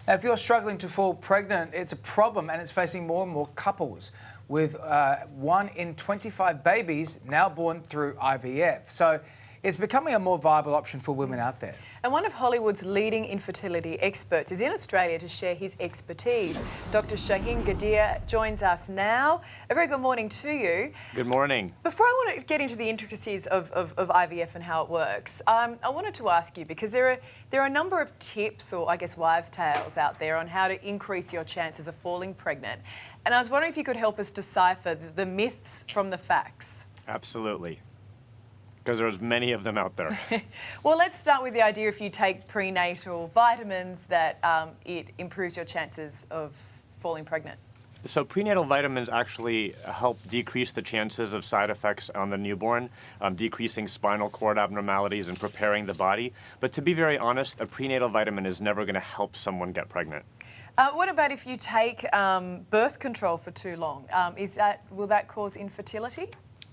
Now, if you're struggling to fall pregnant, it's a problem and it's facing more and more couples, with 1 in 25 babies now born through IVF. So it's becoming a more viable option for women out there. And one of Hollywood's leading infertility experts is in Australia to share his expertise. Dr. Shahin Ghadir joins us now. A very good morning to you. Good morning. Before I want to get into the intricacies of IVF and how it works, I wanted to ask you, because there are a number of tips, or I guess wives' tales out there, on how to increase your chances of falling pregnant. And I was wondering if you could help us decipher the myths from the facts. Absolutely. Because there's many of them out there. Well, let's start with the idea if you take prenatal vitamins that it improves your chances of falling pregnant. So prenatal vitamins actually help decrease the chances of side effects on the newborn, decreasing spinal cord abnormalities and preparing the body. But to be very honest, a prenatal vitamin is never going to help someone get pregnant. What about if you take birth control for too long? Will that cause infertility?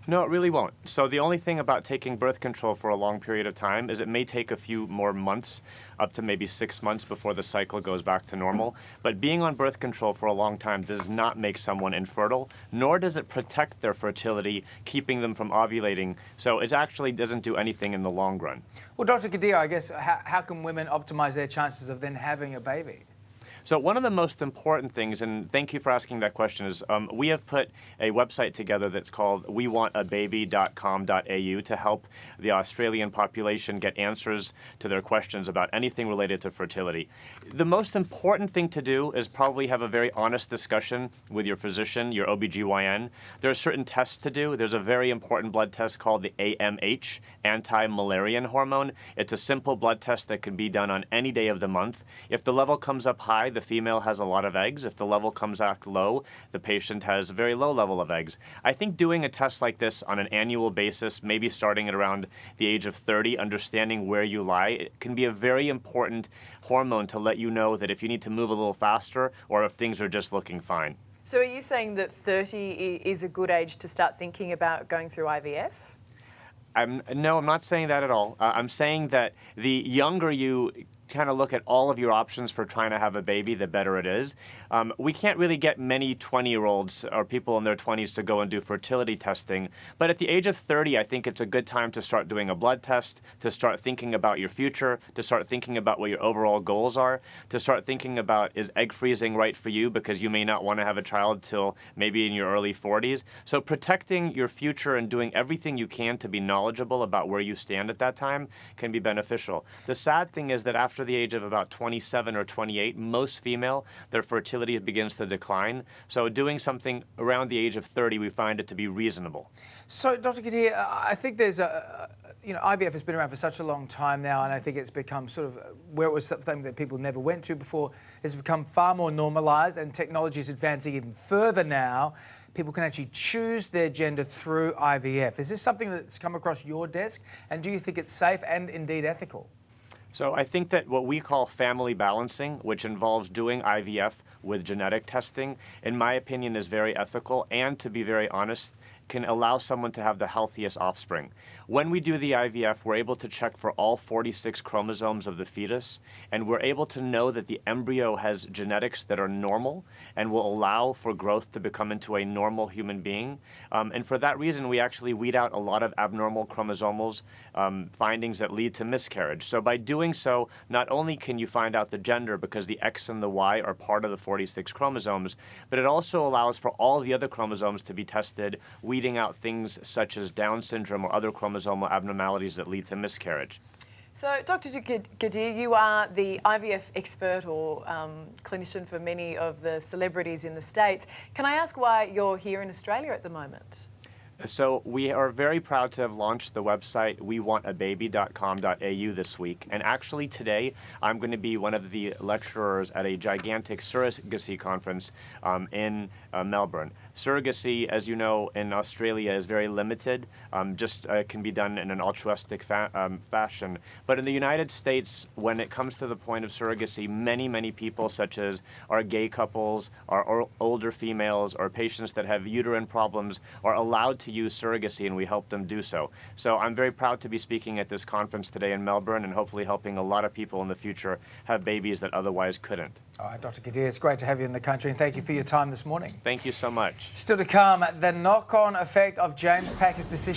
No, it really won't. So the only thing about taking birth control for a long period of time is it may take a few more months, up to maybe 6 months before the cycle goes back to normal. But being on birth control for a long time does not make someone infertile, nor does it protect their fertility, keeping them from ovulating. So it actually doesn't do anything in the long run. Well, Dr. Ghadir, I guess, how can women optimise their chances of then having a baby? So one of the most important things, and thank you for asking that question, is we have put a website together that's called wewantababy.com.au to help the Australian population get answers to their questions about anything related to fertility. The most important thing to do is probably have a very honest discussion with your physician, your OBGYN. There are certain tests to do. There's a very important blood test called the AMH, anti-Müllerian hormone. It's a simple blood test that can be done on any day of the month. If the level comes up high, the female has a lot of eggs. If the level comes out low, the patient has a very low level of eggs. I think doing a test like this on an annual basis, maybe starting at around the age of 30, understanding where you lie, it can be a very important hormone to let you know that if you need to move a little faster or if things are just looking fine. So are you saying that 30 is a good age to start thinking about going through IVF? No, I'm not saying that at all. I'm saying that the younger you kind of look at all of your options for trying to have a baby, the better it is. We can't really get many 20-year-olds or people in their 20s to go and do fertility testing. But at the age of 30, I think it's a good time to start doing a blood test, to start thinking about your future, to start thinking about what your overall goals are, to start thinking about, is egg freezing right for you, because you may not want to have a child till maybe in your early 40s. So protecting your future and doing everything you can to be knowledgeable about where you stand at that time can be beneficial. The sad thing is that after the age of about 27 or 28, most female, their fertility begins to decline. So doing something around the age of 30, we find it to be reasonable. So, Dr. Ghadir, I think there's IVF has been around for such a long time now, and I think it's become sort of, where it was something that people never went to before, it's become far more normalised, and technology is advancing even further now. People can actually choose their gender through IVF. Is this something that's come across your desk, and do you think it's safe and indeed ethical? So I think that what we call family balancing, which involves doing IVF with genetic testing, in my opinion, is very ethical, and to be very honest, can allow someone to have the healthiest offspring. When we do the IVF, we're able to check for all 46 chromosomes of the fetus, and we're able to know that the embryo has genetics that are normal and will allow for growth to become into a normal human being. And for that reason, we actually weed out a lot of abnormal chromosomal findings that lead to miscarriage. So by doing so, not only can you find out the gender, because the X and the Y are part of the 46 chromosomes, but it also allows for all the other chromosomes to be tested, weeding out things such as Down syndrome or other chromosomal abnormalities that lead to miscarriage. So, Dr. Ghadir, you are the IVF expert or clinician for many of the celebrities in the States. Can I ask why you're here in Australia at the moment? So we are very proud to have launched the website wewantababy.com.au this week. And actually today, I'm going to be one of the lecturers at a gigantic surrogacy conference in Melbourne. Surrogacy, as you know, in Australia is very limited, can be done in an altruistic fashion. But in the United States, when it comes to the point of surrogacy, many people, such as our gay couples, our older females, or patients that have uterine problems, are allowed to use surrogacy, and we help them do so. So I'm very proud to be speaking at this conference today in Melbourne, and hopefully helping a lot of people in the future have babies that otherwise couldn't. All right, Dr. Ghadir, it's great to have you in the country, and thank you for your time this morning. Thank you so much. Still to come, the knock-on effect of James Packer's decision